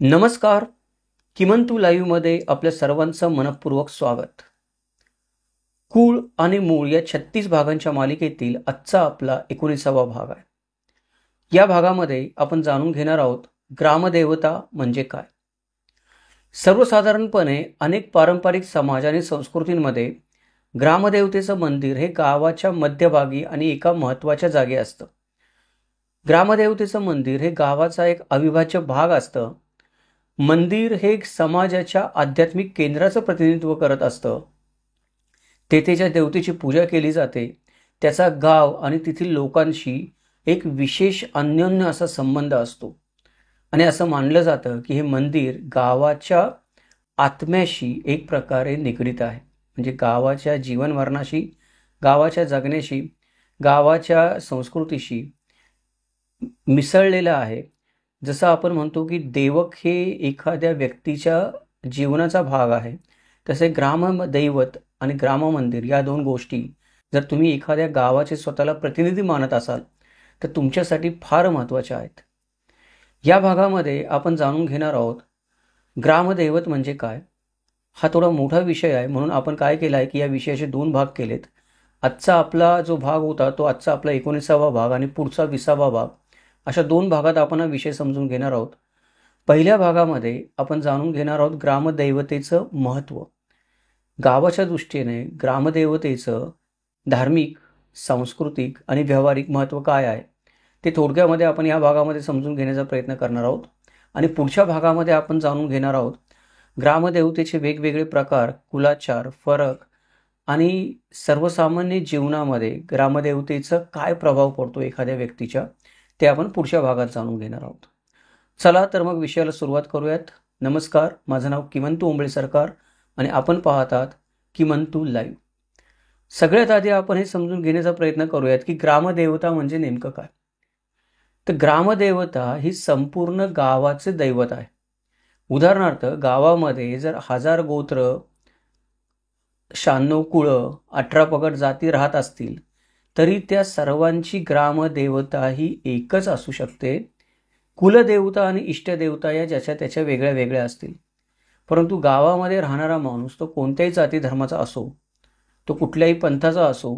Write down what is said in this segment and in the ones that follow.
नमस्कार. किमंतू लाईव्हमध्ये आपल्या सर्वांचं मनपूर्वक स्वागत. कुळ आणि मूळ या 36 भागांच्या मालिकेतील आजचा आपला 19वा भाग आहे. या भागामध्ये आपण जाणून घेणार आहोत ग्रामदेवता म्हणजे काय. सर्वसाधारणपणे अनेक पारंपरिक समाज आणि संस्कृतींमध्ये ग्रामदेवतेचं मंदिर हे गावाच्या मध्यभागी आणि एका महत्त्वाच्या जागी असतं. ग्रामदेवतेचं मंदिर हे गावाचा एक अविभाज्य भाग असतं. मंदिर हे समाजाच्या आध्यात्मिक केंद्राचं प्रतिनिधित्व करत असतं. तेथे ज्या देवतेची पूजा केली जाते त्याचा गाव आणि तेथील लोकांशी एक विशेष अन्योन्य असा संबंध असतो आणि असं मानलं जातं की हे मंदिर गावाच्या आत्म्याशी एक प्रकारे निगडीत आहे. म्हणजे गावाच्या जीवनमरणाशी, गावाच्या जगण्याशी, गावाच्या संस्कृतीशी मिसळलेलं आहे. जसं आपण म्हणतो की देवक हे एखाद्या व्यक्तीच्या जीवनाचा भाग आहे, तसे ग्रामदैवत आणि ग्राममंदिर या दोन गोष्टी जर तुम्ही एखाद्या गावाचे स्वतःला प्रतिनिधी मानत असाल तर तुमच्यासाठी फार महत्त्वाच्या आहेत. या भागामध्ये आपण जाणून घेणार आहोत ग्रामदैवत म्हणजे काय. हा थोडा मोठा विषय आहे, म्हणून आपण काय केलं आहे की या विषयाचे 2 भाग केलेत. आजचा आपला जो भाग होता तो आजचा आपला 19वा भाग आणि पुढचा 20वा भाग, अशा 2 भागात आपण हा विषय समजून घेणार आहोत. पहिल्या भागामध्ये आपण जाणून घेणार आहोत ग्रामदैवतेचं महत्त्व. गावाच्या दृष्टीने ग्रामदेवतेचं धार्मिक, सांस्कृतिक आणि व्यावहारिक महत्त्व काय आहे ते थोडक्यामध्ये आपण या भागामध्ये समजून घेण्याचा प्रयत्न करणार आहोत. आणि पुढच्या भागामध्ये आपण जाणून घेणार आहोत ग्रामदेवतेचे वेगवेगळे प्रकार, कुलाचार, फरक आणि सर्वसामान्य जीवनामध्ये ग्रामदेवतेचा काय प्रभाव पडतो एखाद्या व्यक्तीच्या, ते आपण पुढच्या भागात जाणून घेणार आहोत. चला तर मग विषयाला सुरुवात करूयात. नमस्कार, माझं नाव किमंतू ओंबळे सरकार आणि आपण पाहतात किमंतू लाईव्ह. सगळ्यात आधी आपण हे समजून घेण्याचा प्रयत्न करूयात की ग्रामदेवता म्हणजे नेमकं काय. तर ग्रामदेवता ही संपूर्ण गावाचे दैवत आहे. उदाहरणार्थ गावामध्ये जर 1000 गोत्र, 96 कुळं, 18 पगड जाती राहत असतील तरी त्या सर्वांची ग्रामदेवता ही एकच असू शकते. कुलदेवता आणि इष्टदेवता या ज्याच्या त्याच्या वेगळ्या वेगळ्या असतील, परंतु गावामध्ये राहणारा माणूस तो कोणत्याही जाती धर्माचा असो, तो कुठल्याही पंथाचा असो,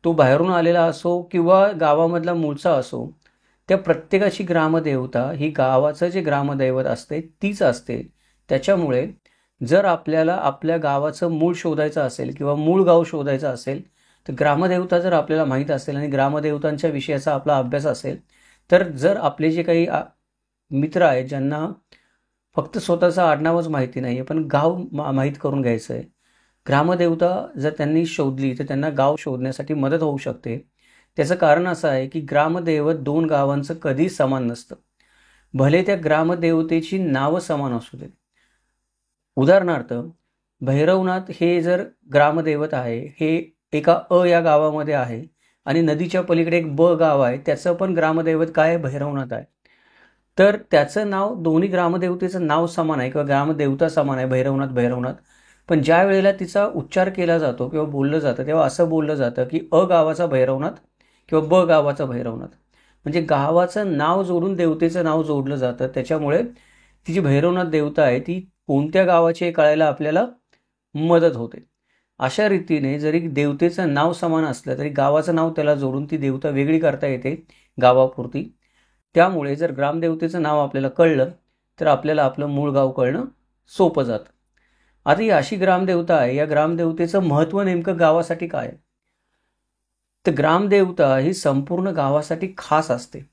तो बाहेरून आलेला असो किंवा गावामधला मूळचा असो, त्या प्रत्येकाची ग्रामदेवता ही गावाचं जे ग्रामदैवत असते तीच असते. त्याच्यामुळे जर आपल्याला आपल्या गावाचं मूळ शोधायचं असेल किंवा मूळ गाव शोधायचं असेल तर ग्रामदेवता जर आपल्याला माहीत असेल आणि ग्रामदेवतांच्या विषयाचा आपला अभ्यास असेल तर जर आपले जे काही मित्र आहेत ज्यांना फक्त स्वतःचं आडनावच माहिती नाही आहे पण गाव माहीत करून घ्यायचं आहे, ग्रामदेवता जर त्यांनी शोधली तर त्यांना गाव शोधण्यासाठी मदत होऊ शकते. त्याचं कारण असं आहे की ग्रामदैवत 2 गावांचं कधी समान नसतं, भले त्या ग्रामदेवतेची नावं समान असू दे. उदाहरणार्थ भैरवनाथ हे जर ग्रामदैवत आहे, हे एका या गावामध्ये आहे आणि नदीच्या पलीकडे एक गाव आहे, त्याचं पण ग्रामदैवत काय आहे, भैरवनाथ आहे. तर त्याचं नाव, दोन्ही ग्रामदेवतेचं नाव समान आहे किंवा ग्रामदेवता समान आहे, भैरवनाथ भैरवनाथ. पण ज्या वेळेला तिचा उच्चार केला जातो किंवा बोललं जातं तेव्हा असं बोललं जातं की गावाचा भैरवनाथ किंवा गावाचा भैरवनाथ. म्हणजे गावाचं नाव जोडून देवतेचं नाव जोडलं जातं. त्याच्यामुळे ती जी भैरवनाथ देवता आहे ती कोणत्या गावाची हे कळायला आपल्याला मदत होते. अशा रीतीने जरी देवतेचं नाव समान असलं तरी गावाचं नाव त्याला जोडून ती देवता वेगळी करता येते गावापुरती. त्यामुळे जर ग्रामदेवतेचं नाव आपल्याला कळलं तर आपल्याला आपलं मूळ गाव कळणं सोपं जातं. आता ही अशी ग्रामदेवता आहे, या ग्रामदेवतेचं महत्त्व नेमकं गावासाठी काय आहे. तर ग्रामदेवता ही संपूर्ण गावासाठी खास असते.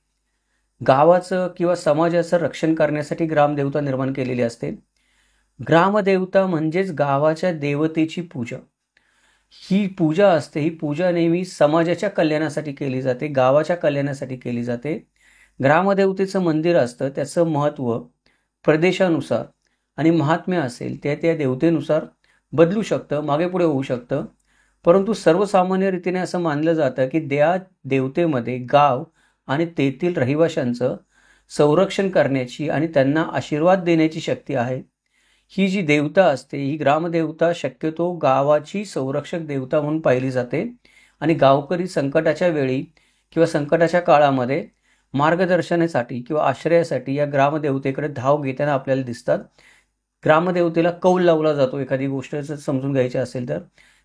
गावाचं किंवा समाजाचं रक्षण करण्यासाठी ग्रामदेवता निर्माण केलेली असते. ग्रामदेवता म्हणजेच गावाच्या देवतेची पूजा. ही पूजा असते, ही पूजा नेहमी समाजाच्या कल्याणासाठी केली जाते, गावाच्या कल्याणासाठी केली जाते. ग्रामदेवतेचं मंदिर असतं, त्याचं महत्त्व प्रदेशानुसार आणि महात्म्य असेल त्या देवतेनुसार बदलू शकतं, मागे पुढे होऊ शकतं. परंतु सर्वसामान्य रीतीने असं मानलं जातं की त्या देवतेमध्ये गाव आणि तेथील रहिवाशांचं संरक्षण करण्याची आणि त्यांना आशीर्वाद देण्याची शक्ती आहे. ही जी देवता असते ही ग्रामदेवता शक्यतो गावाची संरक्षक देवता म्हणून पाहिली जाते आणि गावकरी संकटाच्या वेळी किंवा संकटाच्या काळामध्ये मार्गदर्शनासाठी किंवा आश्रयासाठी या ग्रामदेवतेकडे धाव घेताना आपल्याला दिसतात. ग्रामदेवतेला कौल लावला जातो. एखादी गोष्ट जर समजून घ्यायची असेल तर,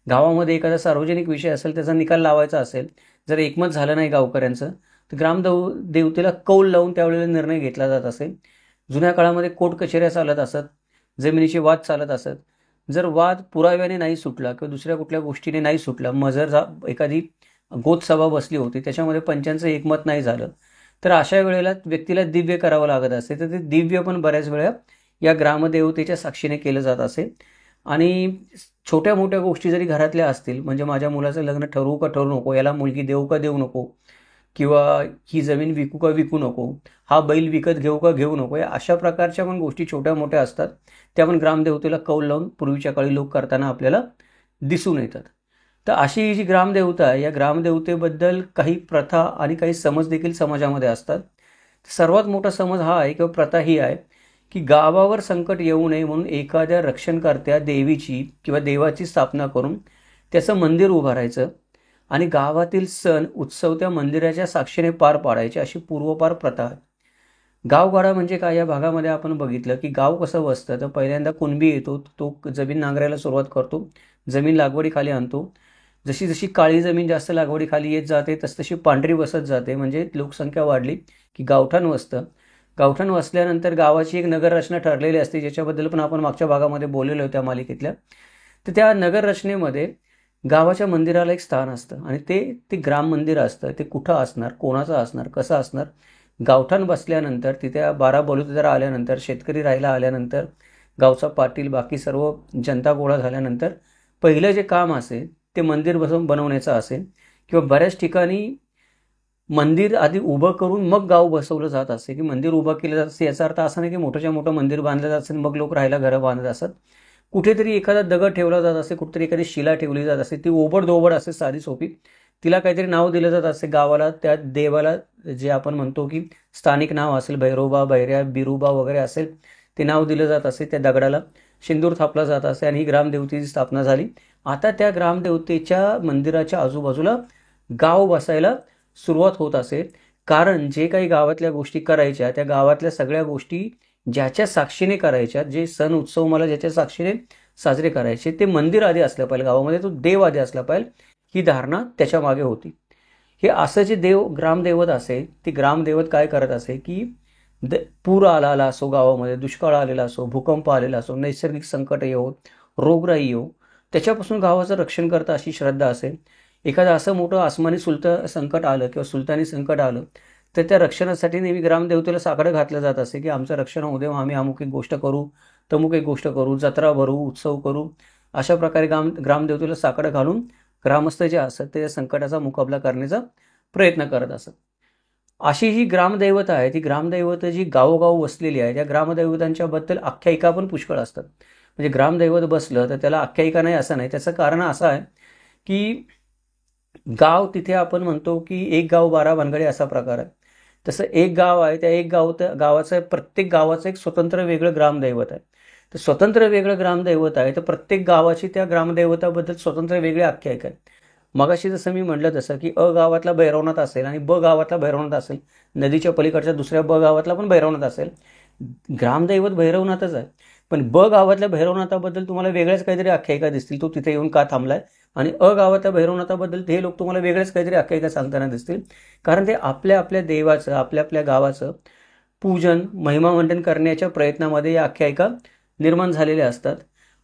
गावामध्ये एखादा सार्वजनिक विषय असेल, त्याचा निकाल लावायचा असेल, जर एकमत झालं नाही गावकऱ्यांचं, तर देवतेला कौल लावून त्यावेळेला निर्णय घेतला जात असेल. जुन्या काळामध्ये कोर्ट कचेऱ्या चालत असत, जमिनीचे वाद चालत असत. जर वाद पुराव्याने नाही सुटला किंवा दुसऱ्या कुठल्या गोष्टीने नाही सुटला, एखादी गोतसभा बसली होती, त्याच्यामध्ये पंचांचं एकमत नाही झालं, तर अशा वेळेला व्यक्तीला दिव्य करावं लागत असते. तर ते दिव्य पण बऱ्याच वेळा या ग्रामदेवतेच्या साक्षीने केलं जात असे. आणि छोट्या मोठ्या गोष्टी जरी घरातल्या असतील, म्हणजे माझ्या मुलाचं लग्न ठरवू का ठरवू नको, याला मुलगी देऊ का देऊ नको, किंवा ही जमीन विकू का विकू नको, हा बैल विकत घेऊ का घेऊ नको, या अशा प्रकारच्या पण गोष्टी छोट्या मोठ्या असतात. त्या पण ग्रामदेवतेला कौल लावून पूर्वीच्या काळी लोक करताना आपल्याला दिसून येतात. तर अशी ही जी ग्रामदेवता आहे, या ग्रामदेवतेबद्दल काही प्रथा आणि काही समज देखील समाजामध्ये असतात. सर्वात मोठा समज हा आहे किंवा प्रथा ही आहे की गावावर संकट येऊ नये म्हणून एखाद्या रक्षणकर्त्या देवीची किंवा देवाची स्थापना करून त्याचं मंदिर उभारायचं आणि गावातील सण उत्सव त्या मंदिराच्या साक्षीने पार पाडायचे, अशी पूर्वपार प्रथा आहे. गावगाडा म्हणजे काय, या भागामध्ये आपण बघितलं की गाव कसं वसतं, तर पहिल्यांदा कुणबी येतो, तो जमीन नांगरायला सुरुवात करतो, जमीन लागवडीखाली आणतो. जशी जशी काळी जमीन जास्त लागवडीखाली येत जाते, तसतशी पांढरी वसत जाते. म्हणजे लोकसंख्या वाढली की गावठाण वसतं. गावठाण वसल्यानंतर गावाची एक नगररचना ठरलेली असते, ज्याच्याबद्दल पण आपण मागच्या भागामध्ये बोललेलो होत्या मालिकेतल्या. तर त्या नगररचनेमध्ये गावाच्या मंदिराला एक स्थान असतं आणि ते ग्राम मंदिर असतं. ते कुठं असणार, कोणाचं असणार, कसं असणार. गावठाण बसल्यानंतर तिथे 12 बलुतेदार आल्यानंतर, शेतकरी राहायला आल्यानंतर, गावचा पाटील बाकी सर्व जनता गोळा झाल्यानंतर पहिलं जे काम असेल ते मंदिर बनवण्याचं असेल. किंवा बऱ्याच ठिकाणी मंदिर आधी उभं करून मग गाव बसवलं जात असे, की मंदिर उभं केलं जात असे. याचा अर्थ असा नाही की मोठ्याच्या मोठं मंदिर बांधलं जात असेल मग लोक राहायला घरं बांधत असत. कुठेतरी एखादा दगड ठेवला जात असे, कुठेतरी एखादी शिला ठेवली जात असे, ती ओबडधोबड असे साधी सोपी, तिला काहीतरी नाव दिलं जात असे गावाला, त्या देवाला जे आपण म्हणतो की स्थानिक नाव असेल, भैरोबा, भैऱ्या, बिरुबा वगैरे असेल, ते नाव दिलं जात असे. त्या दगडाला शेंदूर थापला जात असे आणि ही ग्रामदेवतेची स्थापना झाली. आता त्या ग्रामदेवतेच्या मंदिराच्या आजूबाजूला गाव बसायला सुरुवात होत असेल. कारण जे काही गावातल्या गोष्टी करायच्या, त्या गावातल्या सगळ्या गोष्टी ज्याच्या साक्षीने करायच्या, जे सण उत्सव मला ज्याच्या साक्षीने साजरे करायचे, ते मंदिर आधी असलं पाहिजे गावामध्ये, तो देव आधी असला पाहिजे, ही धारणा त्याच्या मागे होती. हे असं जे ग्रामदैवत असे, ते ग्रामदैवत काय करत असे की पूर आलेला असो गावामध्ये, दुष्काळ आलेला असो, भूकंप आलेला असो, नैसर्गिक संकट येऊ, रोगराई येऊ, त्याच्यापासून गावाचं रक्षण करता अशी श्रद्धा असेल. एखादं असं मोठं आसमानी संकट आलं किंवा सुलतानी संकट आलं, तर त्या रक्षणासाठी नेहमी ग्रामदेवतेला साकडं घातलं जात असे की आमचं रक्षण होऊ दे, आम्ही अमुक एक गोष्ट करू, तमुक एक गोष्ट करू, जत्रा भरू, उत्सव करू. अशा प्रकारे ग्रामदेवतेला साकडं घालून ग्रामस्थ जे असतात ते संकटाचा मुकाबला करण्याचा प्रयत्न करत असत. अशी जी ग्रामदैवत आहे, ती ग्रामदैवत जी गावोगाव वसलेली आहे, त्या ग्रामदैवतांच्या बद्दल आख्यायिका पण पुष्कळ असतात. म्हणजे ग्रामदैवत बसलं तर त्याला आख्यायिका नाही असं नाही. त्याचं कारण असं आहे की गाव तिथे आपण म्हणतो की एक गाव 12 भानगडी असा प्रकार आहे. तसं एक गाव आहे, त्या एक गावाचं प्रत्येक गावाचं एक स्वतंत्र वेगळं ग्रामदैवत आहे. तर स्वतंत्र वेगळं ग्रामदैवत आहे, तर प्रत्येक गावाची त्या ग्रामदैवताबद्दल स्वतंत्र वेगळी आख्यायिका आहे. मगाशी जसं मी म्हटलं तसं की अ गावातला भैरवनाथ असेल आणि ब गावातला भैरवनाथ असेल, नदीच्या पलीकडच्या दुसऱ्या ब गावातला पण भैरवनाथ असेल. ग्रामदैवत भैरवनाथच आहे, पण ब गावातल्या भैरवनाथाबद्दल तुम्हाला वेगळ्याच काहीतरी आख्यायिका दिसतील, तो तिथे येऊन का थांबलाय. आणि अ गावातल्या भैरवनाथाबद्दल हे लोक तुम्हाला वेगळेच काहीतरी आख्यायिका सांगताना दिसतील. कारण ते आपल्या आपल्या देवाचं, आपल्या आपल्या गावाचं पूजन, महिमामंडन करण्याच्या प्रयत्नामध्ये या आख्यायिका निर्माण झालेल्या असतात.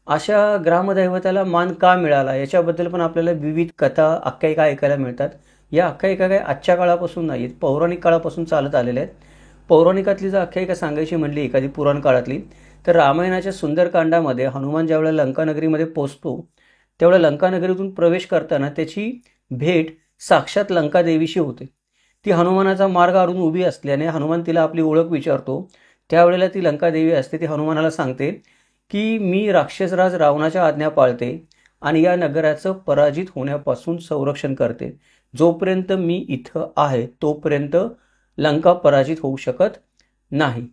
अशा ग्रामदैवताला मान का मिळाला याच्याबद्दल पण आपल्याला विविध कथा, आख्यायिका ऐकायला मिळतात. या आख्यायिका काही आजच्या काळापासून नाहीत, पौराणिक काळापासून चालत आलेल्या आहेत. पौराणिकातली जर आख्यायिका सांगायची म्हणली एखादी पुराण काळातली, तर रामायणाच्या सुंदरकांडामध्ये हनुमान ज्यावेळेला लंकानगरीमध्ये पोहोचतो, त्यावेळेला लंकानगरीतून प्रवेश करताना त्याची भेट साक्षात लंकादेवीशी होते. ती हनुमानाचा मार्ग आडून उभी असल्याने हनुमान तिला आपली ओळख विचारतो. त्यावेळेला ती लंकादेवी असते, ती हनुमानाला सांगते की मी राक्षसराज रावणाच्या आज्ञा पाळते आणि या नगराचं पराजित होण्यापासून संरक्षण करते. जोपर्यंत मी इथं आहे तोपर्यंत लंका पराजित होऊ शकत नाही.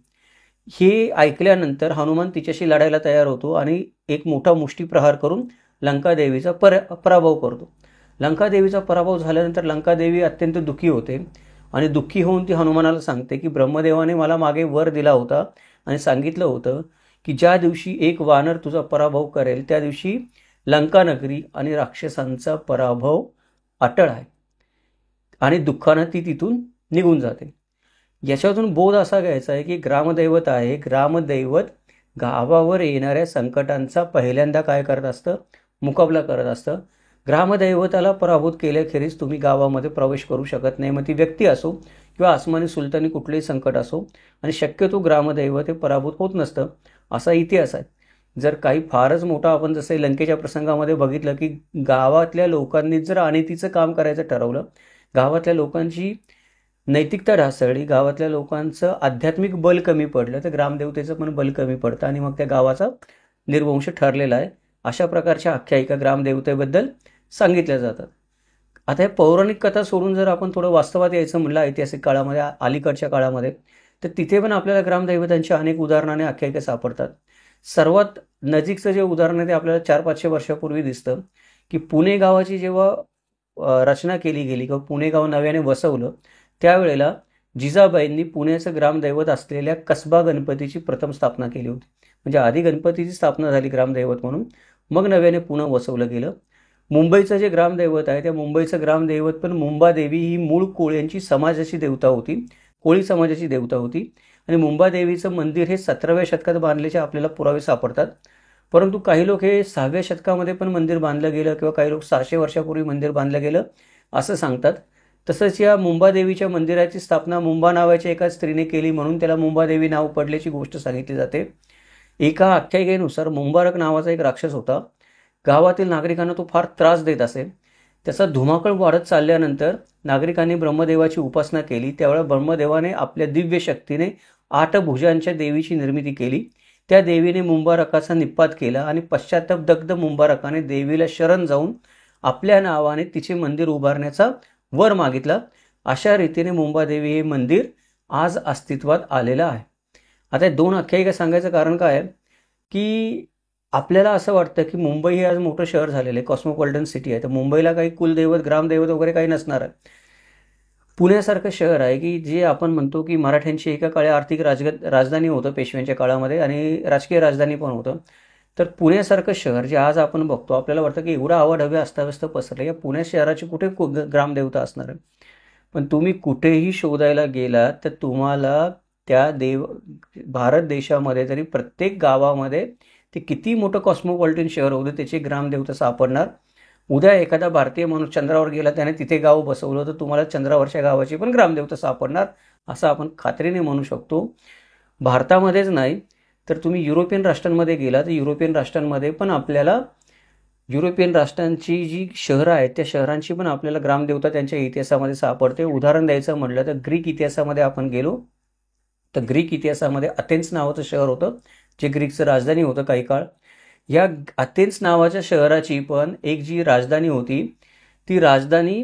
हे ऐकल्यानंतर हनुमान तिच्याशी लढायला तयार होतो आणि एक मोठा मुष्टीप्रहार करून लंकादेवीचा पराभव करतो. लंकादेवीचा पराभव झाल्यानंतर लंकादेवी अत्यंत दुःखी होते. आणि दुःखी होऊन ती हनुमानाला सांगते की ब्रह्मदेवाने मला मागे वर दिला होता आणि सांगितलं होतं की ज्या दिवशी एक वानर तुझा पराभव करेल त्या दिवशी लंका नगरी आणि राक्षसांचा पराभव अटळ आहे. आणि दुःखानं ती तिथून निघून जाते. याच्यातून बोध असा घ्यायचा आहे की ग्रामदैवत आहे, ग्रामदैवत गावावर येणाऱ्या संकटांचा पहिल्यांदा काय करत असतं, मुकाबला करत असतं. ग्रामदैवताला पराभूत केल्याखेरीज तुम्ही गावामध्ये प्रवेश करू शकत नाही. मग ती व्यक्ती असो किंवा आसमानी सुलतानी कुठलेही संकट असो, आणि शक्यतो ग्रामदैवत हे पराभूत होत नसतं असा इतिहास आहे. जर काही फारच मोठा आपण जसं लंकेच्या प्रसंगामध्ये बघितलं की गावातल्या लोकांनी जर अनितीचं काम करायचं ठरवलं, गावातल्या लोकांची नैतिकता ढासळली, गावातल्या लोकांचं आध्यात्मिक बल कमी पडलं, तर ग्रामदेवतेचं पण बल कमी पडतं आणि मग त्या गावाचा निर्वंश ठरलेला आहे. अशा प्रकारच्या आख्यायिका ग्रामदेवतेबद्दल सांगितल्या जातात. आता या पौराणिक कथा सोडून जर आपण थोडं वास्तवात यायचं म्हणलं ऐतिहासिक काळामध्ये, अलीकडच्या काळामध्ये, तर तिथे पण आपल्याला ग्रामदैवतांची अनेक उदाहरणं आणि आख्यायिका सापडतात. सर्वात नजीकचं जे उदाहरण आहे ते आपल्याला 400-500 वर्षापूर्वी दिसतं की पुणे गावाची जेव्हा रचना केली गेली किंवा पुणे गाव नव्याने वसवलं, त्यावेळेला जिजाबाईंनी पुण्याचं ग्रामदैवत असलेल्या कसबा गणपतीची प्रथम स्थापना केली होती. म्हणजे आधी गणपतीची स्थापना झाली ग्रामदैवत म्हणून, मग नव्याने पुणे वसवलं गेलं. मुंबईचं जे ग्रामदैवत आहे त्या मुंबईचं ग्रामदैवत पण मुंबादेवी ही मूळ कोळ्यांची समाजाची देवता होती, कोळी समाजाची देवता होती. आणि मुंबादेवीचं मंदिर हे 17व्या शतकात बांधल्याचे आपल्याला पुरावे सापडतात. परंतु काही लोक हे 6व्या शतकामध्ये पण मंदिर बांधलं गेलं किंवा काही लोक 600 वर्षापूर्वी मंदिर बांधलं गेलं असं सांगतात. तसंच या मुंबादेवीच्या मंदिराची स्थापना मुंबा नावाच्या एका स्त्रीने केली म्हणून त्याला मुंबादेवी नाव पडल्याची गोष्ट सांगितली जाते. एका आख्यायिकेनुसार मुंबारक नावाचा एक राक्षस होता. गावातील नागरिकांना तो फार त्रास देत असे. त्याचा धुमाकळ वाढत चालल्यानंतर नागरिकांनी ब्रह्मदेवाची उपासना केली. त्यावेळेला ब्रह्मदेवाने आपल्या दिव्य शक्तीने 8 भुजांच्या देवीची निर्मिती केली. त्या देवीने मुंबारकाचा निपात केला आणि पश्चाताप दग्ध मुंबारकाने देवीला शरण जाऊन आपल्या नावाने तिचे मंदिर उभारण्याचा वर मागितला. अशा रीतीने मुंबादेवी हे मंदिर आज अस्तित्वात आलेलं आहे. आता 2 आख्यायिका सांगायचं कारण काय आहे की आपल्याला असं वाटतं की मुंबई हे आज मोठं शहर झालेलं आहे, कॉस्मोपॉलिटन सिटी आहे, तर मुंबईला काही कुलदैवत ग्रामदैवत वगैरे काही नसणार आहे. पुण्यासारखं शहर आहे की जे आपण म्हणतो की मराठ्यांची एका काळी आर्थिक राजधानी होतं पेशव्यांच्या काळामध्ये आणि राजकीय राजधानी पण होतं. तर पुण्यासारखं शहर जे आज आपण बघतो, आपल्याला वाटतं की एवढा आवाढव्य अस्ताव्यस्त पसरलं, या पुणे शहराची कुठे ग्रामदेवता असणार आहे. पण तुम्ही कुठेही शोधायला गेलात तर तुम्हाला त्या भारत देशामध्ये तरी प्रत्येक गावामध्ये ते किती मोठं कॉस्मोपॉलिटन शहर होतं त्याची ग्रामदेवता सापडणार. उद्या एखादा भारतीय माणूस चंद्रावर गेला, त्याने तिथे गाव बसवलं, तर तुम्हाला चंद्रावरच्या गावाची पण ग्रामदेवता सापडणार असं आपण खात्रीने म्हणू शकतो. भारतामध्येच नाही तर तुम्ही युरोपियन राष्ट्रांमध्ये गेला तर युरोपियन राष्ट्रांमध्ये पण आपल्याला युरोपियन राष्ट्रांची जी शहरं आहेत त्या शहरांची पण आपल्याला ग्रामदेवता त्यांच्या इतिहासामध्ये सापडते. उदाहरण द्यायचं म्हटलं तर ग्रीक इतिहासामध्ये आपण गेलो तर ग्रीक इतिहासामध्ये अथेन्स नावाचं शहर होतं जे ग्रीकचं राजधानी होतं काही काळ. या अथेन्स नावाच्या शहराची पण एक जी राजधानी होती ती राजधानी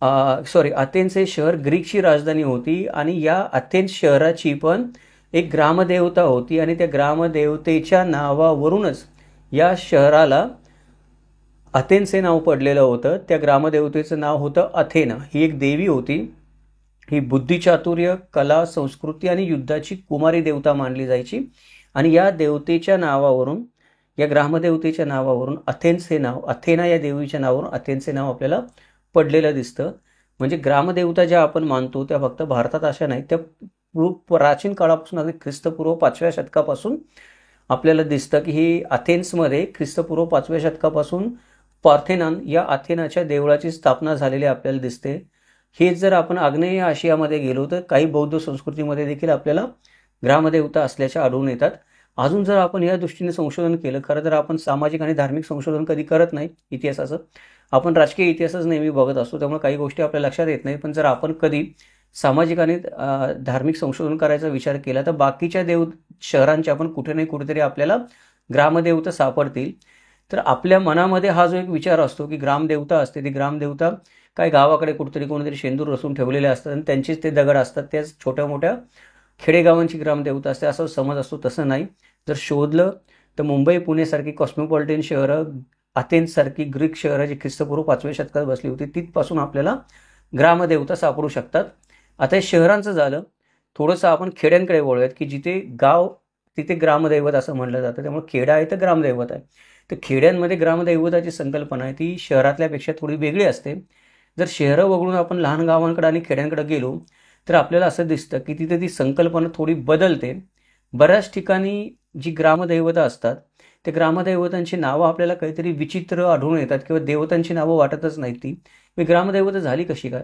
अथेन्स हे शहर ग्रीकची राजधानी होती आणि या अथेन्स शहराची पण एक ग्रामदेवता होती आणि त्या ग्रामदेवतेच्या नावावरूनच या शहराला अथेन्स हे नाव पडलेलं होतं. त्या ग्रामदेवतेचं नाव होतं अथेना. ही एक देवी होती. ही बुद्धिचातुर्य, कला, संस्कृती आणि युद्धाची कुमारी देवता मानली जायची आणि या देवतेच्या नावावरून, या ग्रामदेवतेच्या नावावरून अथेन्स हे नाव, अथेना या देवीच्या नावावरून अथेन्स हे नाव आपल्याला पडलेलं दिसतं. म्हणजे ग्रामदेवता ज्या आपण मानतो त्या फक्त भारतात अशा नाही, त्या प्राचीन काळापासून अगदी ख्रिस्तपूर्व 5व्या शतकापासून आपल्याला दिसतं की ही अथेन्समध्ये ख्रिस्तपूर्व 5व्या शतकापासून पार्थेनॉन या अथेनाच्या देवळाची स्थापना झालेली आपल्याला दिसते. हेच जर आपण आग्नेय आशियामध्ये गेलो तर काही बौद्ध संस्कृतीमध्ये देखील आपल्याला ग्रामदेवता असल्याच्या आढळून येतात. अजून जर आपण या दृष्टीने संशोधन केलं, खरं तर आपण सामाजिक आणि धार्मिक संशोधन कधी करत नाही इतिहासाचं, आपण राजकीय इतिहासच नेहमी बघत असतो, त्यामुळे काही गोष्टी आपल्या लक्षात येत नाही. पण जर आपण कधी सामाजिक आणि धार्मिक संशोधन करायचा विचार केला तर बाकीच्या शहरांच्या आपण कुठे नाही कुठेतरी आपल्याला ग्रामदेवता सापडतील. तर आपल्या मनामध्ये हा जो एक विचार असतो की ग्रामदेवता असते, ती ग्रामदेवता काय गावाकडे कुठेतरी कोणीतरी शेंदूर रचून ठेवलेले असतात आणि त्यांचेच ते दगड असतात, त्याच छोट्या मोठ्या खेडेगावांची ग्रामदेवता असते असं समज असतो. तसं नाही. जर शोधलं तर मुंबई पुणेसारखी कॉस्मोपॉलिटन शहरं, अथेन्ससारखी ग्रीक शहरं जी ख्रिस्तपूर्व 5व्या शतकात बसली होती, तिथपासून आपल्याला ग्रामदेवता सापडू शकतात. आता हे शहरांचं झालं. थोडंसं आपण खेड्यांकडे वळूयात, की जिथे गाव तिथे ग्रामदैवत असं म्हटलं जातं. त्यामुळे खेडं आहे तर ग्रामदैवत आहे. तर खेड्यांमध्ये ग्रामदैवताची संकल्पना आहे ती शहरातल्यापेक्षा थोडी वेगळी असते. जर शहरं वगळून आपण लहान गावांकडे आणि खेड्यांकडे गेलो तर आपल्याला असं दिसतं की तिथे ती संकल्पना थोडी बदलते. बऱ्याच ठिकाणी जी ग्रामदैवतं असतात ते ग्रामदैवतांची नावं आपल्याला काहीतरी विचित्र आढळून येतात किंवा देवतांची नावं वाटतच नाहीत. ती ग्रामदैवतं झाली कशी काय?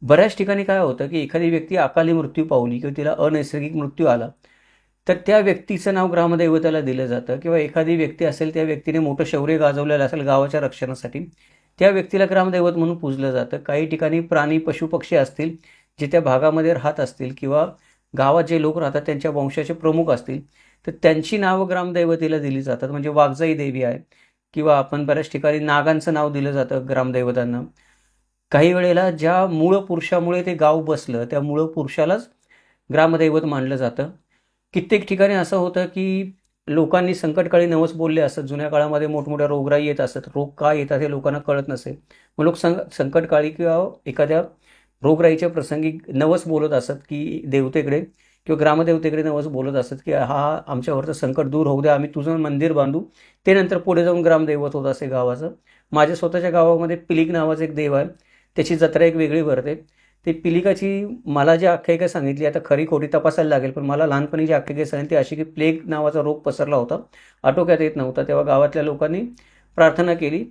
बऱ्याच ठिकाणी काय होतं की एखादी व्यक्ती अकाली मृत्यू पावली किंवा तिला अनैसर्गिक मृत्यू आला तर त्या व्यक्तीचं नाव ग्रामदैवताला दिलं जातं. किंवा एखादी व्यक्ती असेल त्या व्यक्तीने मोठं शौर्य गाजवलेलं असेल गावाच्या रक्षणासाठी, त्या व्यक्तीला ग्रामदैवत म्हणून पूजलं जातं. काही ठिकाणी प्राणी पशु पक्षी असतील जे त्या भागामध्ये राहत असतील किंवा गावात जे लोक राहतात त्यांच्या वंशाचे प्रमुख असतील तर त्यांची नावं ग्रामदैवतेला दिली जातात. म्हणजे वाघजाई देवी आहे किंवा आपण बऱ्याच ठिकाणी नागांचं नाव दिलं जातं ग्रामदैवतांना. काही वेळेला ज्या मूळ पुरुषामुळे ते गाव बसलं त्या मूळ पुरुषालाच ग्रामदैवत मानलं जातं. कित्येक ठिकाणी असं होतं की लोकांनी संकटकाळी नवस बोलले असतात. जुन्या काळामध्ये मोठमोठ्या रोगराई येत असतात. रोग का येतात हे लोकांना कळत नसेल. मग लोक संकटकाळी किंवा एखाद्या रोगराईच्या प्रसंगी नवस बोलत असत की देवतेकडे किंवा ग्रामदेवतेकडे नवस बोलत असत की हा आमच्यावरचं संकट दूर होऊ द्या, आम्ही तुझं मंदिर बांधू. ते नंतर पुढे जाऊन ग्रामदैवत होत असे गावाचं. माझ्या स्वतःच्या गावामध्ये पिलीक नावाचं एक देव आहे. त्याची जत्रा एक वेगळी भरते. ते पिलिकाची मला जी आख्यायिका सांगितली, आता खरी खोटी तपासायला लागेल, पण मला लहानपणी जी आख्यायिका सांगितली अशी की प्लेग नावाचा रोग पसरला होता, आटोक्यात येत नव्हता. तेव्हा गावातल्या लोकांनी प्रार्थना केली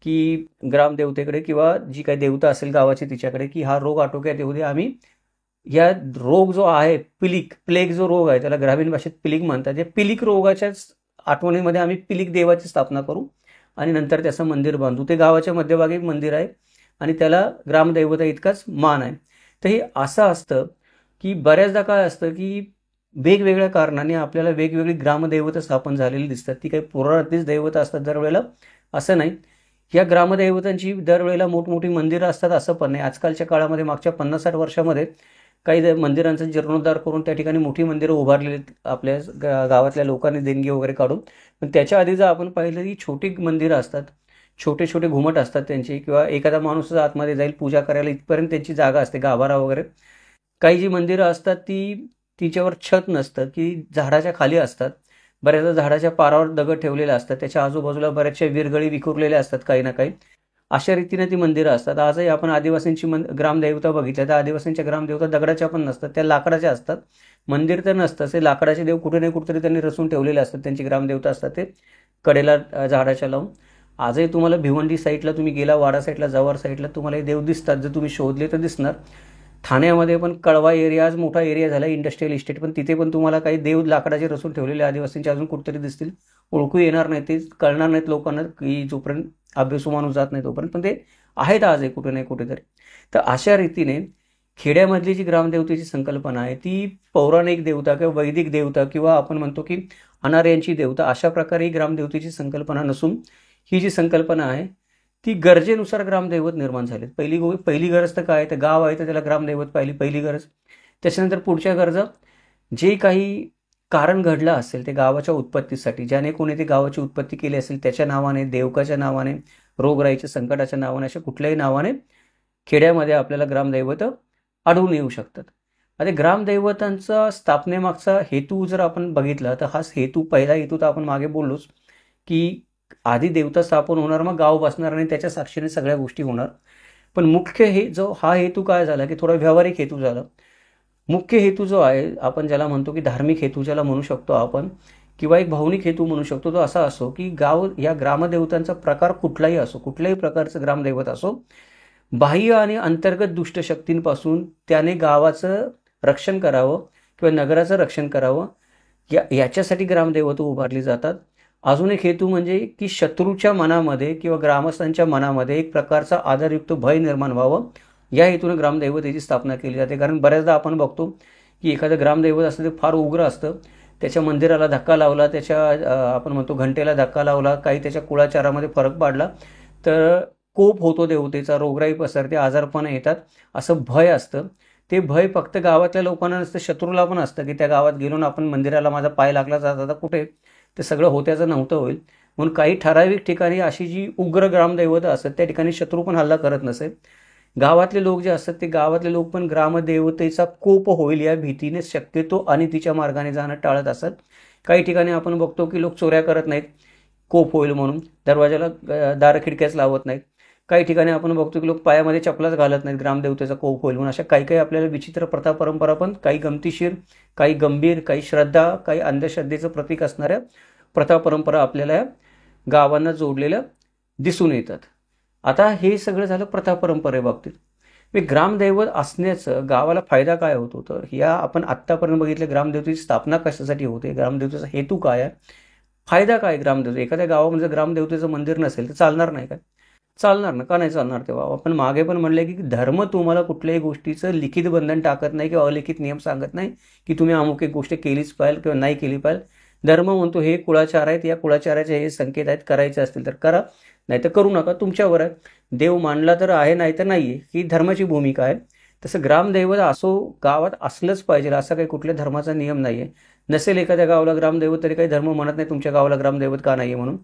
की ग्रामदेवतेकडे किंवा जी काही देवता असेल गावाची तिच्याकडे की हा रोग आटोक्यात येऊ दे. आम्ही या रोग जो आहे प्लेग जो रोग आहे त्याला ग्रामीण भाषेत पिलीक म्हणतात. या पिलीक रोगाच्याच आठवणीमध्ये आम्ही पिलीक देवाची स्थापना करू आणि नंतर त्याचं मंदिर बांधू. ते गावाच्या मध्यभागी मंदिर आहे आणि त्याला ग्रामदैवता इतकाच मान आहे. तर हे असं असतं की बऱ्याचदा काय असतं की वेगवेगळ्या कारणाने आपल्याला वेगवेगळी ग्रामदैवतं स्थापन झालेली दिसतात. ती काही पुराणातलीच दैवतं असतात दरवेळेला असं नाही. या ग्रामदैवतांची दरवेळेला मोठमोठी मंदिरं असतात असं पण नाही. आजकालच्या काळामध्ये मागच्या 50-60 वर्षामध्ये काही मंदिरांचा जीर्णोद्धार करून त्या ठिकाणी मोठी मंदिरं उभारलेली आपल्या गावातल्या लोकांनी देणगी वगैरे काढून. पण त्याच्या आधी जर आपण पाहिलं की छोटी मंदिरं असतात, छोटे छोटे घुमट असतात त्यांचे, किंवा एखादा माणूस आतमध्ये जाईल पूजा करायला इथपर्यंत त्यांची जागा असते, गाभारा वगैरे. काही जी मंदिरं असतात तिच्यावर छत नसतं की झाडाच्या खाली असतात. बऱ्याचदा झाडाच्या पारावर दगड ठेवलेले असतात, त्याच्या आजूबाजूला बऱ्याचशा विरगळी विखुरलेल्या असतात काही ना काही. अशा रीतीने ती मंदिरं असतात. आजही आपण आदिवासींची ग्रामदेवता बघितल्या तर आदिवासींच्या ग्रामदेवता दगडाच्या पण नसतात, त्या लाकडाच्या असतात. मंदिर तर नसतं, ते लाकडाचे देव कुठे नाही कुठेतरी त्यांनी रचून ठेवलेले असतात. त्यांची ग्रामदेवता असतात ते कडेला झाडाच्या लावून. आजही तुम्हाला भिवंडी साईडला तुम्ही गेला, वाडा साईडला, जव्हार साईडला तुम्हाला हे देव दिसतात. जर तुम्ही शोधले तर दिसणार. ठाण्यामध्ये पण कळवा एरिया आज मोठा एरिया झाला इंडस्ट्रियल इस्टेट, पण तिथे पण तुम्हाला काही देव लाकडाचे रचून ठेवलेले आदिवासींचे अजून कुठेतरी दिसतील. ओळखू येणार नाही, ते कळणार नाहीत लोकांना की जोपर्यंत अभ्यासू माणूस जात नाही तोपर्यंत, पण ते आहेत आजही कुठे नाही कुठेतरी. तर अशा रीतीने खेड्यामधली जी ग्रामदेवतेची संकल्पना आहे ती पौराणिक देवता किंवा वैदिक देवता किंवा आपण म्हणतो की अनार्यांची देवता अशा प्रकारे ही ग्रामदेवतेची संकल्पना नसून ही जी संकल्पना आहे ती गरजेनुसार ग्रामदैवत निर्माण झालेत. पहिली गरज तर काय, तर गाव आहे तर त्याला ग्रामदैवत पहिली गरज. त्याच्यानंतर पुढच्या गरजा, जे काही कारण घडलं असेल ते गावाच्या उत्पत्तीसाठी, ज्याने कोणी ते गावाची उत्पत्ती केली असेल त्याच्या नावाने, देवकाच्या नावाने, रोगराईच्या संकटाच्या नावाने, अशा कुठल्याही नावाने खेड्यामध्ये आपल्याला ग्रामदैवत आढळून येऊ शकतात. आता ग्रामदैवतांचा स्थापनेमागचा हेतू जर आपण बघितला तर हाच हेतू, पहिला हेतू तर आपण मागे बोललोच की आधी देवता स्थापन होणार, मग गाव बसणार आणि त्याच्या साक्षीने सगळ्या गोष्टी होणार. पण मुख्य हा हेतू काय झाला की थोडा व्यावहारिक हेतू झाला. मुख्य हेतू जो आहे आपण ज्याला म्हणतो की धार्मिक हेतू ज्याला म्हणू शकतो आपण, किंवा एक भावनिक हेतू म्हणू शकतो, तो असा असो की या ग्रामदेवतांचा प्रकार कुठलाही असो, कुठल्याही प्रकारचं ग्रामदैवत असो, बाह्य आणि अंतर्गत दुष्ट शक्तींपासून त्याने गावाचं रक्षण करावं किंवा नगराचं रक्षण करावं याच्यासाठी ग्रामदैवत उभारली जातात. अजून एक हेतू म्हणजे की शत्रूच्या मनामध्ये किंवा ग्रामस्थांच्या मनामध्ये एक प्रकारचा आदरयुक्त भय निर्माण व्हावं, या हेतूने ग्रामदैवतेची स्थापना केली जाते. कारण बऱ्याचदा आपण बघतो की एखादं ग्रामदैवत असतं ते फार उग्र असतं, त्याच्या मंदिराला धक्का लावला, त्याच्या आपण म्हणतो घंटेला धक्का लावला, काही त्याच्या कुळाचारामध्ये फरक पाडला तर कोप होतो देवतेचा, रोगराई पसरते, आजारपण येतात, असं भय असतं. ते भय फक्त गावातल्या लोकांना नसतं, शत्रूला पण असतं की त्या गावात गेलो आपण मंदिराला माझा पाय लागला जाता कुठे ते सगळं होत्याचं नव्हतं होईल. म्हणून काही ठराविक ठिकाणी अशी जी उग्र ग्रामदैवतं असतात त्या ठिकाणी शत्रू पण हल्ला करत नसे. गावातले लोक जे असतात ते गावातले लोक पण ग्रामदेवतेचा कोप होईल या भीतीने शक्यतो अनितीच्या मार्गाने जाणं टाळत असतात. काही ठिकाणी आपण बघतो की लोक चोऱ्या करत नाहीत, कोप होईल म्हणून दरवाजाला दार खिडक्याच लावत नाहीत. काही ठिकाणी आपण बघतो की लोक पायामध्ये चपलाच घालत नाहीत, ग्रामदेवतेचा कोप होईल म्हणून. अशा काही काही आपल्याला विचित्र प्रथा परंपरा पण, काही गमतीशीर, काही गंभीर, काही श्रद्धा, काही अंधश्रद्धेचं प्रतीक असणाऱ्या प्रथा परंपरा आपल्याला या गावांना जोडलेल्या दिसून येतात. आता हे सगळं झालं प्रथा परंपरेबाबतीत. ग्रामदैवत असण्याचं गावाला फायदा काय होतो, तर या आपण आत्तापर्यंत बघितलं ग्रामदेवतेची स्थापना कशासाठी होते, ग्रामदेवतेचा हेतू काय आहे, फायदा काय ग्रामदेवते. एखाद्या गावामध्ये ग्रामदेवतेचं मंदिर नसेल तर चालणार नाही काय? चालणार ना, का नाही चालणार? तेव्हा आपण मागे पण म्हणले की धर्म तुम्हाला कुठल्याही गोष्टीचं लिखित बंधन टाकत नाही किंवा अलिखित नियम सांगत नाही की तुम्ही अमुक एक गोष्ट केलीच पाहिजे किंवा नाही केली पाहिजे. धर्म म्हणतो हे कुळाचार आहेत, या कुळाचाराचे हे संकेत आहेत, करायचे असतील तर करा, नाही तर करू नका, तुमच्यावर आहे. देव मानला तर आहे, नाही तर नाही आहे, ही धर्माची भूमिका आहे. तसं ग्रामदैवत असो गावात असलंच पाहिजे असा काही कुठल्या धर्माचा नियम नाही आहे. नसेल एखाद्या गावाला ग्रामदैवत तरी काही धर्म म्हणत नाही तुमच्या गावाला ग्रामदैवत का नाही आहे म्हणून.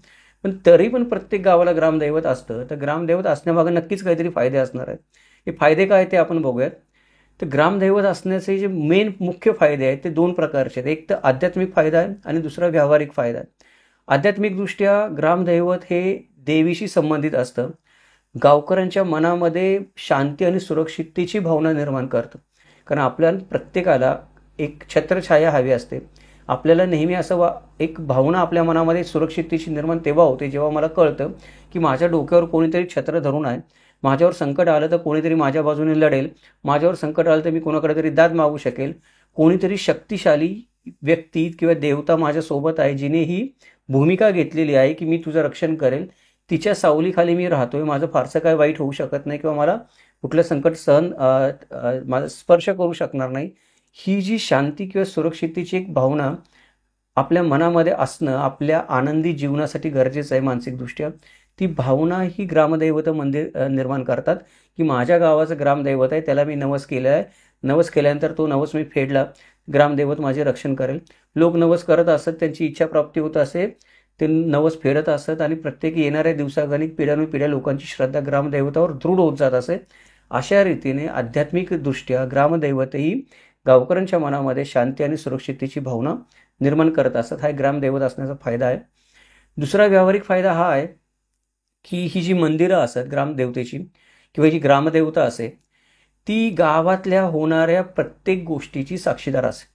पण तरी पण प्रत्येक गावाला ग्रामदैवत असतं, तर ग्रामदैवत असण्यामागे नक्कीच काहीतरी फायदे असणार आहेत. हे फायदे काय ते आपण बघूयात. तर ग्रामदैवत असण्याचे जे मेन मुख्य फायदे आहेत ते दोन प्रकारचे आहेत. एक तर आध्यात्मिक फायदा आहे आणि दुसरा व्यावहारिक फायदा आहे. आध्यात्मिकदृष्ट्या ग्रामदैवत हे देवीशी संबंधित असतं. गावकऱ्यांच्या मनामध्ये शांती आणि सुरक्षिततेची भावना निर्माण करतं. कारण आपल्याला प्रत्येकाला एक छत्रछाया हवी असते. आपल्याला नेहमी असं एक भावना आपल्या मनामध्ये सुरक्षिततेची निर्माण तेव्हा होते जेव्हा मला कळतं की माझ्या डोक्यावर कोणीतरी छत्र धरून आहे, माझ्यावर संकट आलं तर कोणीतरी माझ्या बाजूने लढेल, माझ्यावर संकट आलं तर मी कोणाकडे तरी दाद मागू शकेल, कोणीतरी शक्तिशाली व्यक्ती किंवा देवता माझ्यासोबत आहे जिने ही भूमिका घेतलेली आहे की मी तुझं रक्षण करेल, तिच्या सावलीखाली मी राहतोय, माझं फारसं काय वाईट होऊ शकत नाही किंवा मला कुठलं संकट माझा स्पर्श करू शकणार नाही. ही जी शांती किंवा सुरक्षिततेची एक भावना आपल्या मनामध्ये असणं आपल्या आनंदी जीवनासाठी गरजेचं आहे मानसिकदृष्ट्या. ती भावना ही ग्रामदैवत मंदिर निर्माण करतात की माझ्या गावाचं ग्रामदैवत आहे, त्याला मी नवस केलं आहे, नवस केल्यानंतर तो नवस मी फेडला, ग्रामदैवत माझे रक्षण करेल. लोक नवस करत असत, त्यांची इच्छा प्राप्ती होत असे, ते नवस फेडत असत आणि प्रत्येक येणाऱ्या दिवसागणिक पिढ्यानुपिढ्या लोकांची श्रद्धा ग्रामदैवतावर दृढ होत जात असे. अशा रीतीने आध्यात्मिकदृष्ट्या ग्रामदैवतही गावकऱ्यांच्या मनामध्ये शांती आणि सुरक्षिततेची भावना निर्माण करत असतात. हा ग्रामदैवत असण्याचा फायदा आहे. दुसरा व्यावहारिक फायदा हा आहे की ही जी मंदिरं असतात ग्रामदेवतेची किंवा जी ग्रामदेवता असे, ती गावातल्या होणाऱ्या प्रत्येक गोष्टीची साक्षीदार असे.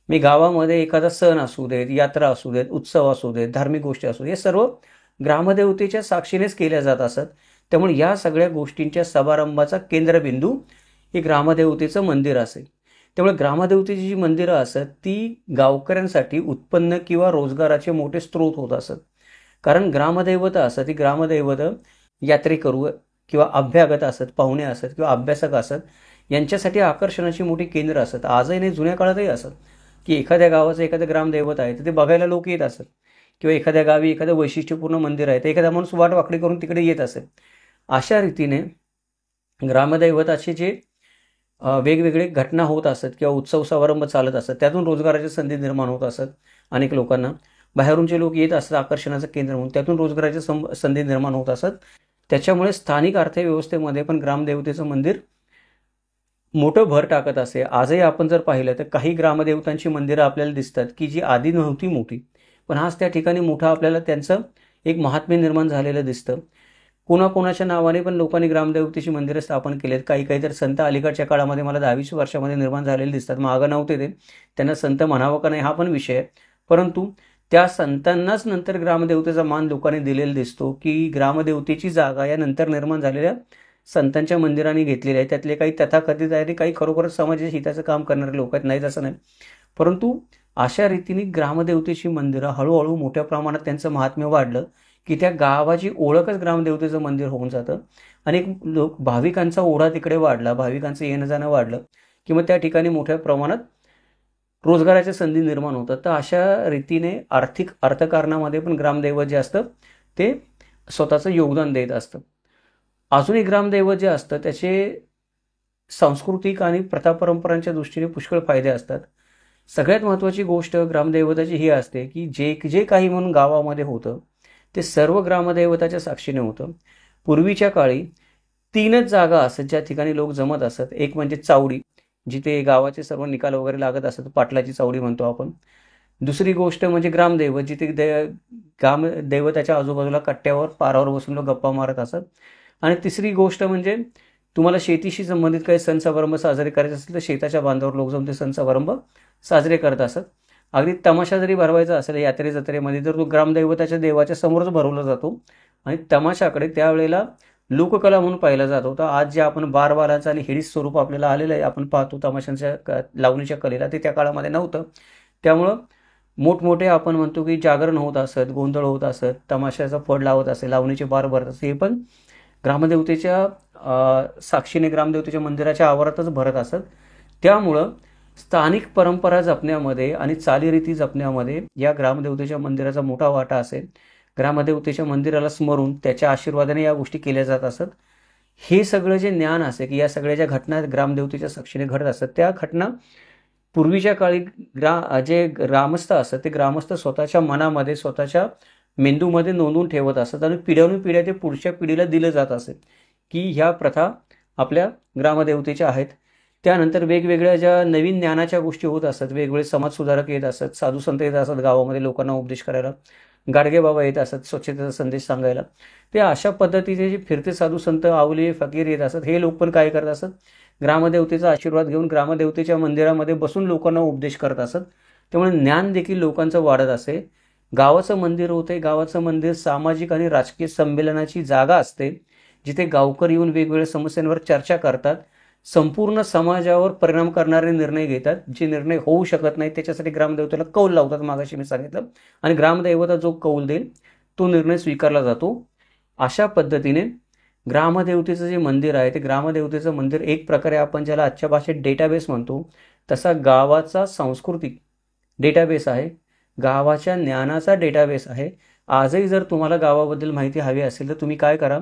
मी गावामध्ये एखादा सण असू देत, यात्रा असू देत, उत्सव असू देत, धार्मिक गोष्टी असू देत, हे सर्व ग्रामदेवतेच्या साक्षीनेच केल्या जात असत. त्यामुळे या सगळ्या गोष्टींच्या समारंभाचा केंद्रबिंदू हे ग्रामदेवतेचं मंदिर असेल. त्यामुळे ग्रामदेवतेची जी मंदिरं असत ती गावकऱ्यांसाठी उत्पन्न किंवा रोजगाराचे मोठे स्रोत होत असत. कारण ग्रामदैवत असत, ही ग्रामदैवत यात्रेकरू किंवा अभ्यागत असत, पाहुणे असत किंवा अभ्यासक असत, यांच्यासाठी आकर्षणाची मोठी केंद्र असत. आजही नाही, जुन्या काळातही असत की एखाद्या गावाचं एखादं ग्रामदैवत आहे तर ते बघायला लोक येत असत किंवा एखाद्या गावी एखादं वैशिष्ट्यपूर्ण मंदिर आहे तर एखादा माणूस वाटवाकडी करून तिकडे येत असेल. अशा रीतीने ग्रामदैवताचे जे वेगवेगळे घटना होत असत किंवा उत्सव समारंभ चालत असत, त्यातून रोजगाराच्या संधी निर्माण होत असत. अनेक लोकांना बाहेरूनचे लोक येत असतात आकर्षणाचं केंद्र म्हणून, त्यातून रोजगाराच्या संधी निर्माण होत असत. त्याच्यामुळे स्थानिक अर्थव्यवस्थेमध्ये पण ग्रामदेवतेचं मंदिर मोठं भर टाकत असे. आजही आपण जर पाहिलं तर काही ग्रामदेवतांची मंदिरं आपल्याला दिसतात की जी आधी नव्हती मोठी, पण आज त्या ठिकाणी मोठं आपल्याला त्यांचं एक महात्म्य निर्माण झालेलं दिसतं. कोणाकोणाच्या नावाने पण लोकांनी ग्रामदेवतेची मंदिरं स्थापन केलेत. काही तर संत अलीकडच्या काळामध्ये मला 10-20 वर्षामध्ये निर्माण झालेले दिसतात. मागं नव्हते ते, त्यांना संत म्हणावं का नाही हा पण विषय आहे. परंतु त्या संतांनाच नंतर ग्रामदेवतेचा मान लोकांनी दिलेला दिसतो की ग्रामदेवतेची जागा या नंतर निर्माण झालेल्या संतांच्या मंदिरांनी घेतलेले आहे. त्यातले काही तथाकथित आहेत, काही खरोखरच समाजाच्या हिताचं काम करणारे लोक आहेत, नाहीत असं नाही. परंतु अशा रीतीने ग्रामदेवतेची मंदिरं हळूहळू मोठ्या प्रमाणात त्यांचं महात्म्य वाढलं की त्या गावाची ओळखच ग्रामदेवतेचं मंदिर होऊन जातं. अनेक लोक भाविकांचा ओढा तिकडे वाढला, भाविकांचं येणं जाणं वाढलं किंवा त्या ठिकाणी मोठ्या प्रमाणात रोजगाराच्या संधी निर्माण होतात. तर अशा रीतीने आर्थिक अर्थकारणामध्ये पण ग्रामदैवत जे असतं ते स्वतःचं योगदान देत असतं. अजूनही ग्रामदैवत जे असतं त्याचे सांस्कृतिक आणि प्रथा परंपरांच्या दृष्टीने पुष्कळ फायदे असतात. सगळ्यात महत्त्वाची गोष्ट ग्रामदैवताची ही असते की जे काही म्हणून गावामध्ये होतं ते सर्व ग्रामदैवताच्या साक्षीने होतं. पूर्वीच्या काळी 3च जागा असत ज्या ठिकाणी लोक जमत असत. एक म्हणजे चावडी, जिथे गावाचे सर्व निकाल वगैरे लागत असत, पाटलाची चावडी म्हणतो आपण. दुसरी गोष्ट म्हणजे ग्रामदैवत, जिथे ग्रामदैवताच्या आजूबाजूला कट्ट्यावर पारावर बसून लोक गप्पा मारत असत. आणि तिसरी गोष्ट म्हणजे तुम्हाला शेतीशी संबंधित काही सण समारंभ साजरे करायचे असतील तर शेताच्या बांधावर लोक जाऊन ते सण समारंभ साजरे करत असत. अगदी तमाशा जरी भरवायचा असेल यात्रे जत्रेमध्ये तर तो ग्रामदैवताच्या देवाच्या समोरच भरवला जातो. आणि तमाशाकडे त्यावेळेला लोककला म्हणून पाहिला जात होता. आज जे आपण बारबाराचं आणि हिडीस स्वरूप आपल्याला आलेलं आहे, आपण पाहतो तमाशांच्या लावणीच्या कलेला, ते त्या काळामध्ये नव्हतं. त्यामुळं मोठमोठे आपण म्हणतो की जागरण होत असत, गोंधळ होत असत, तमाशाचा फड लावत असे, लावणीचे बार भरत असे, हे पण ग्रामदेवतेच्या साक्षीने ग्रामदेवतेच्या मंदिराच्या आवारातच भरत असत. त्यामुळं स्थानिक परंपरा जपण्यामध्ये आणि चालीरीती जपण्यामध्ये या ग्रामदेवतेच्या मंदिराचा मोठा वाटा असेल. ग्रामदेवतेच्या मंदिराला स्मरून त्याच्या आशीर्वादाने या गोष्टी केल्या जात असत. हे सगळं जे ज्ञान असे की या सगळ्या ज्या घटना ग्रामदेवतेच्या साक्षीने घडत असतात, त्या घटना पूर्वीच्या काळी जे ग्रामस्थ असतात ते ग्रामस्थ स्वतःच्या मनामध्ये, स्वतःच्या मेंदूमध्ये नोंदवून ठेवत असत आणि पिढ्यानुपिढ्या ते पुढच्या पिढीला दिलं जात असेल की ह्या प्रथा आपल्या ग्रामदेवतेच्या आहेत. त्यानंतर वेगवेगळ्या ज्या नवीन ज्ञानाच्या गोष्टी होत असतात, वेगवेगळे समाजसुधारक येत असतात, साधू संत येत असतात गावामध्ये लोकांना उपदेश करायला, गाडगे बाबा येत असतात स्वच्छतेचा संदेश सांगायला. ते अशा पद्धतीचे जे फिरते साधू संत, आवले, फकीर येत असतात. हे लोक पण काय करत असत, ग्रामदेवतेचा आशीर्वाद घेऊन ग्रामदेवतेच्या मंदिरामध्ये बसून लोकांना उपदेश करत असत. त्यामुळे ज्ञान देखील लोकांचं वाढत असे. गावाचं मंदिर होते, गावाचं मंदिर सामाजिक आणि राजकीय संमेलनाची जागा असते, जिथे गावकरी येऊन वेगवेगळ्या समस्यांवर चर्चा करतात, संपूर्ण समाजावर परिणाम करणारे निर्णय घेतात. जे निर्णय होऊ शकत नाही त्याच्यासाठी ग्रामदेवतेला कौल लावतात, मागाशी मी सांगितलं, आणि ग्रामदैवता जो कौल देईल तो निर्णय स्वीकारला जातो. अशा पद्धतीने ग्रामदेवतेचं जे मंदिर आहे ते ग्रामदेवतेचं मंदिर एक प्रकारे आपण ज्याला आजच्या भाषेत डेटाबेस म्हणतो, तसा गावाचा सांस्कृतिक डेटाबेस आहे, गावाच्या ज्ञानाचा डेटाबेस आहे. आजही जर तुम्हाला गावाबद्दल माहिती हवी असेल तर तुम्ही काय करा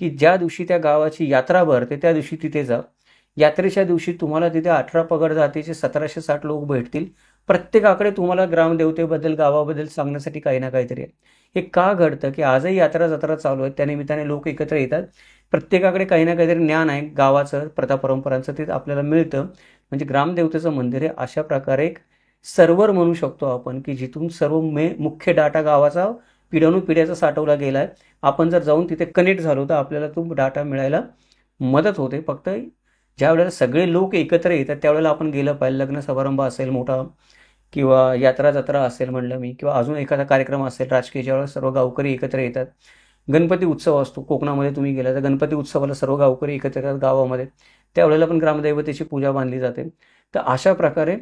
की ज्या दिवशी त्या गावाची यात्रा भरते त्या दिवशी तिथे जा. यात्रेच्या दिवशी तुम्हाला तिथे 18 पगड जातीचे 1760 लोक भेटतील. प्रत्येकाकडे तुम्हाला ग्रामदेवतेबद्दल, गावाबद्दल सांगण्यासाठी काही ना काहीतरी आहे. हे का घडतं की आजही यात्रा जत्रा चालू आहेत, त्यानिमित्ताने लोक एकत्र येतात, प्रत्येकाकडे काही ना काहीतरी ज्ञान आहे गावाचं, प्रथा परंपरांचं, ते आपल्याला मिळतं. म्हणजे ग्रामदेवतेचं मंदिर हे अशा प्रकारे एक सर्व्हर म्हणू शकतो आपण की जिथून सर्व मुख्य डाटा गावाचा पिढ्यानुपिढ्याचा साठवला गेला आहे. आपण जर जाऊन तिथे कनेक्ट झालो तर आपल्याला तो डाटा मिळायला मदत होते. फक्त ज्या वेळेला सगळे लोक एकत्र येतात त्यावेळेला आपण गेलं पाहिजे. लग्न समारंभ असेल मोठा किंवा यात्रा जत्रा असेल म्हणलं मी, किंवा अजून एखादा कार्यक्रम असेल राजकीय, ज्यावेळेला सर्व गावकरी एकत्र येतात. गणपती उत्सव असतो, कोकणामध्ये तुम्ही गेला तर गणपती उत्सवाला सर्व गावकरी एकत्र येतात गावामध्ये, त्यावेळेला पण ग्रामदैवतेची पूजा बांधली जाते. तर अशा प्रकारे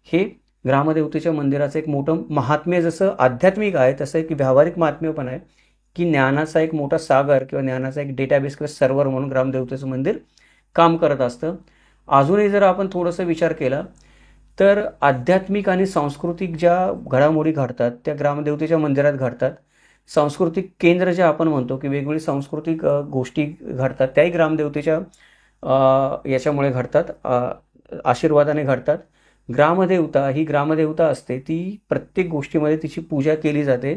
हे ग्रामदेवतेच्या मंदिराचं एक मोठं महात्म्य जसं आध्यात्मिक आहे तसं एक व्यावहारिक महात्म्य पण आहे की ज्ञानाचा एक मोठा सागर किंवा ज्ञानाचा एक डेटाबेस किंवा सर्व्हर म्हणून ग्रामदेवतेचं मंदिर काम करत असतं. अजूनही जर आपण थोडंसं विचार केला तर आध्यात्मिक आणि सांस्कृतिक ज्या घडामोडी घडतात त्या ग्रामदेवतेच्या मंदिरात घडतात. सांस्कृतिक केंद्र जे आपण म्हणतो की वेगवेगळी सांस्कृतिक गोष्टी घडतात त्याही ग्रामदेवतेच्या याच्यामुळे घडतात, आशीर्वादाने घडतात. ग्रामदेवता ही ग्रामदेवता असते, ती प्रत्येक गोष्टीमध्ये तिची पूजा केली जाते.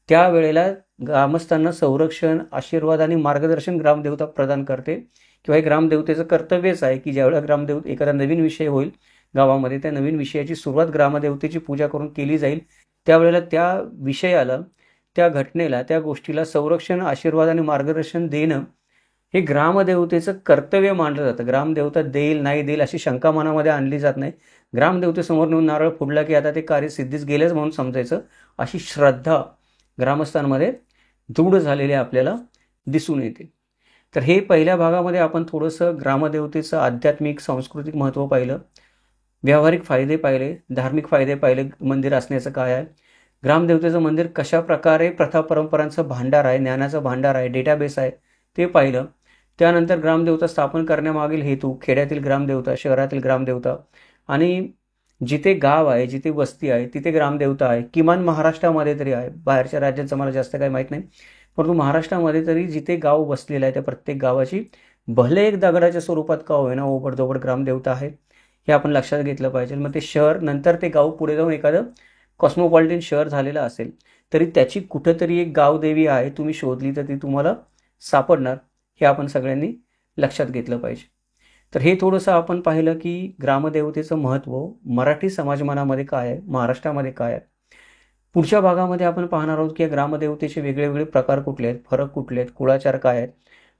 त्यावेळेला ग्रामस्थांना संरक्षण, आशीर्वाद आणि मार्गदर्शन ग्रामदेवता प्रदान करते. किंवा हे ग्रामदेवतेचं कर्तव्यच आहे की ज्यावेळेला एखादा नवीन विषय होईल गावामध्ये, त्या नवीन विषयाची सुरुवात ग्रामदेवतेची पूजा करून केली जाईल. त्यावेळेला त्या विषयाला, त्या घटनेला, त्या गोष्टीला संरक्षण, आशीर्वाद आणि मार्गदर्शन देणं हे ग्रामदेवतेचं कर्तव्य मानलं जातं. ग्रामदेवता देईल नाही देईल अशी शंका मनामध्ये आणली जात नाही. ग्रामदेवतेसमोर नेऊन नारळ फोडला की आता ते कार्य सिद्धीस गेलेच म्हणून समजायचं, अशी श्रद्धा ग्रामस्थांमध्ये दृढ झालेली आपल्याला दिसून येते. तर हे पहिल्या भागामध्ये आपण थोडंसं ग्रामदेवतेचं आध्यात्मिक सांस्कृतिक महत्त्व पाहिलं, व्यावहारिक फायदे पाहिले, धार्मिक फायदे पाहिले, मंदिर असण्याचं काय आहे, ग्रामदेवतेचं मंदिर कशा प्रकारे प्रथा परंपरांचं भांडार आहे, ज्ञानाचं भांडार आहे, डेटाबेस आहे ते पाहिलं. त्यानंतर ग्रामदेवता स्थापन करण्यामागील हेतू, खेड्यातील ग्रामदेवता, शहरातील ग्रामदेवता, आणि जिथे गाव आहे, जिथे वस्ती आहे तिथे ग्रामदेवता आहे. किमान महाराष्ट्रामध्ये तरी आहे, बाहेरच्या राज्यांचं मला जास्त काही माहीत नाही, परंतु महाराष्ट्रामध्ये तरी जिथे गाव बसलेलं आहे त्या प्रत्येक गावाची भले एक दगडाच्या स्वरूपात का होईना ओबडधोबड ग्रामदेवता आहे, हे आपण लक्षात घेतलं पाहिजे. मग ते शहर, नंतर ते गाव पुढे जाऊन एखादं कॉस्मोपॉलिटन शहर झालेलं असेल तरी त्याची कुठंतरी एक गावदेवी आहे, तुम्ही शोधली तर ती तुम्हाला सापडणार, हे आपण सगळ्यांनी लक्षात घेतलं पाहिजे. तर हे थोडंसं आपण पाहिलं की ग्रामदेवतेचं महत्त्व मराठी समाजमानामध्ये काय आहे, महाराष्ट्रामध्ये काय आहे. पुढच्या भागामध्ये आपण पाहणार आहोत की ग्रामदेवतेचे वेगळे वेगळे प्रकार कुठले आहेत, फरक कुठले आहेत, कुळाचार काय आहेत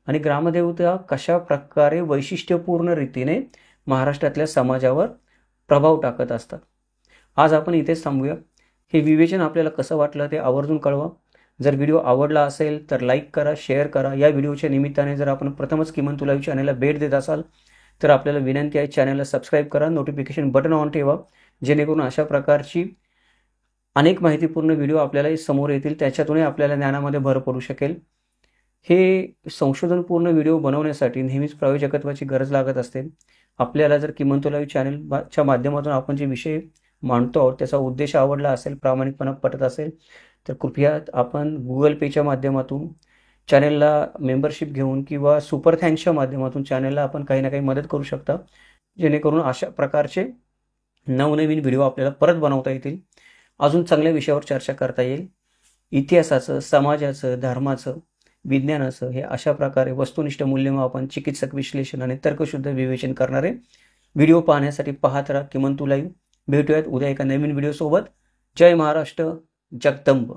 आणि ग्रामदेवता कशा प्रकारे वैशिष्ट्यपूर्ण रीतीने महाराष्ट्रातल्या समाजावर प्रभाव टाकत असतात. आज आपण इथेच थांबूया. हे विवेचन आपल्याला कसं वाटलं ते आवर्जून कळवा. जर व्हिडिओ आवडला असेल तर लाईक करा, शेअर करा. या व्हिडिओच्या निमित्ताने जर आपण प्रथमच किमंतू लाईव्ह चॅनलला भेट देत असाल तर आपल्याला विनंती आहे, चॅनलला सबस्क्राईब करा, नोटिफिकेशन बटन ऑन ठेवा, जेणेकरून अशा प्रकारची अनेक माहितीपूर्ण व्हिडिओ आपल्याला समोर येतील, त्याच्यातूनही आपल्याला ज्ञानामध्ये भर पडू शकेल. हे संशोधनपूर्ण व्हिडिओ बनवण्यासाठी नेहमीच प्रायोजकत्वाची गरज लागत असते. आपल्याला जर किमंतू लाईव्ह चॅनलच्या माध्यमातून आपण जे विषय मांडतो आहोत त्याचा उद्देश आवडला असेल, प्रामाणिकपणा पटत असेल तर कृपया आपण गुगल पेच्या माध्यमातून चॅनलला मेंबरशिप घेऊन किंवा सुपर थँक्सच्या माध्यमातून चॅनलला आपण काही ना काही मदत करू शकता, जेणेकरून अशा प्रकारचे नवनवीन व्हिडिओ आपल्याला परत बनवता येतील, अजून चांगल्या विषयावर चर्चा करता येईल. इतिहासाचं, समाजाचं, धर्माचं, विज्ञानाचं हे अशा प्रकारे वस्तुनिष्ठ मूल्यमापन, चिकित्सक विश्लेषण आणि तर्कशुद्ध विवेचन करणारे व्हिडिओ पाहण्यासाठी पाहत राहा किमंतू लाईव्ह. भेटूयात उद्या एका नवीन व्हिडिओ सोबत. जय महाराष्ट्र, जगदंब.